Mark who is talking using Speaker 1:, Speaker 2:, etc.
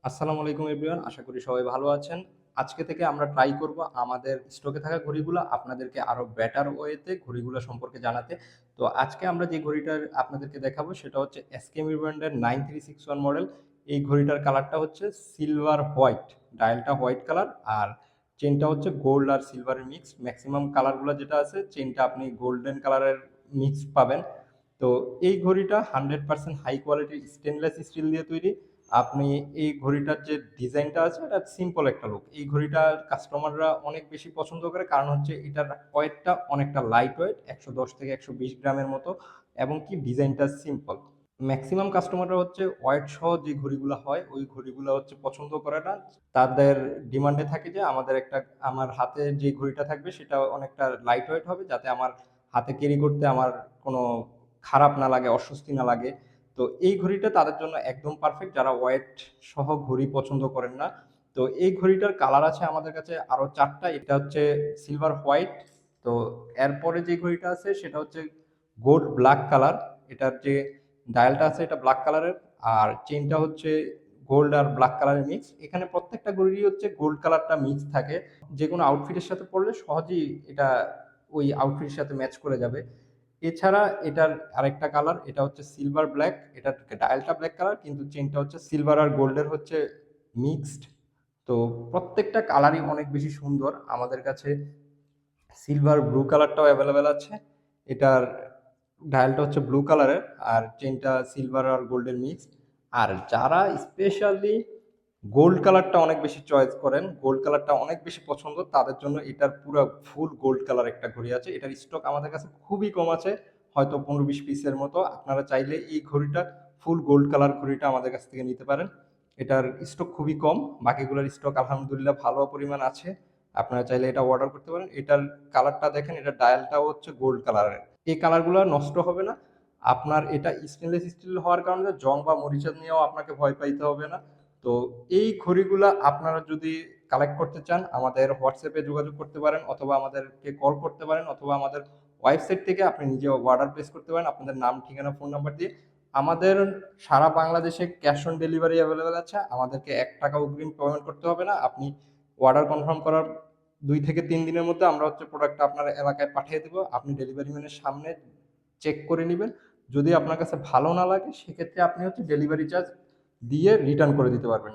Speaker 1: আসসালামু আলাইকুম এভরিওয়ান, আশা করি সবাই ভালো আছেন। আজকে থেকে আমরা ট্রাই করব আমাদের স্টকে থাকা ঘড়িগুলো আপনাদেরকে আরো বেটার ওয়েতে ঘড়িগুলো সম্পর্কে জানাতে। তো আজকে আমরা যে ঘড়িটার আপনাদেরকে দেখাবো সেটা হচ্ছে এসকেমি ব্র্যান্ডের 9361 মডেল। এই ঘড়িটার কালারটা হচ্ছে সিলভার হোয়াইট, ডায়ালটা হোয়াইট কালার আর চেনটা হচ্ছে গোল্ড আর সিলভারের মিক্স। ম্যাক্সিমাম কালারগুলো যেটা আছে চেনটা আপনি গোল্ডেন কালারের মিক্স পাবেন। তো এই ঘড়িটা 100% হাই কোয়ালিটির স্টেনলেস স্টিল দিয়ে তৈরি। আপনি এই ঘড়িটার যে ডিজাইনটা আছে এটা সিম্পল একটা লুক। এই ঘড়িটা কাস্টমাররা অনেক বেশি পছন্দ করে, কারণ হচ্ছে এটার ওয়েটটা অনেকটা লাইট ওয়েট, 110 থেকে 120 গ্রামের মতো, এবং কি ডিজাইনটা সিম্পল। ম্যাক্সিমাম কাস্টমাররা হচ্ছে ওয়েট সহ যে ঘড়িগুলো হয় ওই ঘড়িগুলো হচ্ছে পছন্দ করে না। তাদের ডিমান্ডে থাকে যে আমার হাতে যে ঘড়িটা থাকবে সেটা অনেকটা লাইট ওয়েট হবে, যাতে আমার হাতে ক্যারি করতে আমার কোনো খারাপ না লাগে, অস্বস্তি না লাগে। তো এই ঘড়িটা তাদের জন্য একদম পারফেক্ট, যারা ওয়েট সহ ঘড়ি পছন্দ করেন না। তো এই ঘড়িটার কালার আছে আমাদের কাছে আরো 4টা। এটা হচ্ছে সিলভার হোয়াইট। তো এরপরে যে ঘড়িটা আছে সেটা হচ্ছে গোল্ড ব্ল্যাক কালার। এটার যে ডায়ালটা আছে এটা ব্ল্যাক কালারের, আর চেনটা হচ্ছে গোল্ড আর ব্ল্যাক কালারের মিক্স। এখানে প্রত্যেকটা ঘড়ি হচ্ছে গোল্ড কালারটা মিক্স থাকে। যে কোনো আউটফিটের সাথে পরলে সহজেই এটা ওই আউটফিটের সাথে ম্যাচ করে যাবে। এছাড়া এটার আরেকটা কালার, এটা হচ্ছে সিলভার ব্ল্যাক। এটার ডায়ালটা ব্ল্যাক কালার কিন্তু চেনটা হচ্ছে সিলভার আর গোল্ডের হচ্ছে মিক্সড। তো প্রত্যেকটা কালারই অনেক বেশি সুন্দর। আমাদের কাছে সিলভার ব্লু কালারটাও অ্যাভেলেবেল আছে। এটার ডায়ালটা হচ্ছে ব্লু কালারের আর চেনটা সিলভার আর গোল্ডের মিক্স। আর যারা স্পেশালি গোল্ড কালারটা অনেক বেশি চয়েস করেন, গোল্ড কালারটা অনেক বেশি পছন্দ, তাদের জন্য এটার পুরো ফুল গোল্ড কালার একটা ঘড়ি আছে। এটার স্টক আমাদের কাছে খুবই কম আছে, হয়তো 15-20 পিসের মতো। আপনারা চাইলে এই ঘড়িটা ফুল গোল্ড কালার ঘড়িটা আমাদের কাছ থেকে নিতে পারেন। এটার স্টক খুবই কম, বাকিগুলোর স্টক আলহামদুলিল্লাহ ভালো পরিমাণ আছে। আপনারা চাইলে এটা অর্ডার করতে পারেন। এটার কালারটা দেখেন, এটার ডায়ালটাও হচ্ছে গোল্ড কালারের। এই কালারগুলো নষ্ট হবে না। আপনার এটা স্টেনলেস স্টিল হওয়ার কারণে জং বা মরিচা নিয়েও আপনাকে ভয় পাইতে হবে না। তো এই ঘড়িগুলা আপনারা যদি কালেক্ট করতে চান আমাদের হোয়াটসঅ্যাপে যোগাযোগ করতে পারেন, অথবা আমাদেরকে কল করতে পারেন, অথবা আমাদের ওয়েবসাইট থেকে আপনি নিজে অর্ডার প্লেস করতে পারেন আপনাদের নাম, ঠিকানা, ফোন নাম্বার দিয়ে। আমাদের সারা বাংলাদেশে ক্যাশ অন ডেলিভারি অ্যাভেলেবেল আছে। আমাদেরকে 1 টাকা অগ্রিম পেমেন্ট করতে হবে না। আপনি অর্ডার কনফার্ম করার 2 থেকে 3 দিনের মধ্যে আমরা হচ্ছে প্রোডাক্টটা আপনার এলাকায় পাঠিয়ে দেবো। আপনি ডেলিভারি ম্যানের সামনে চেক করে নেবেন। যদি আপনার কাছে ভালো না লাগে সেক্ষেত্রে আপনি হচ্ছে ডেলিভারি চার্জ দিয়ে রিটার্ন করে দিতে পারবেন।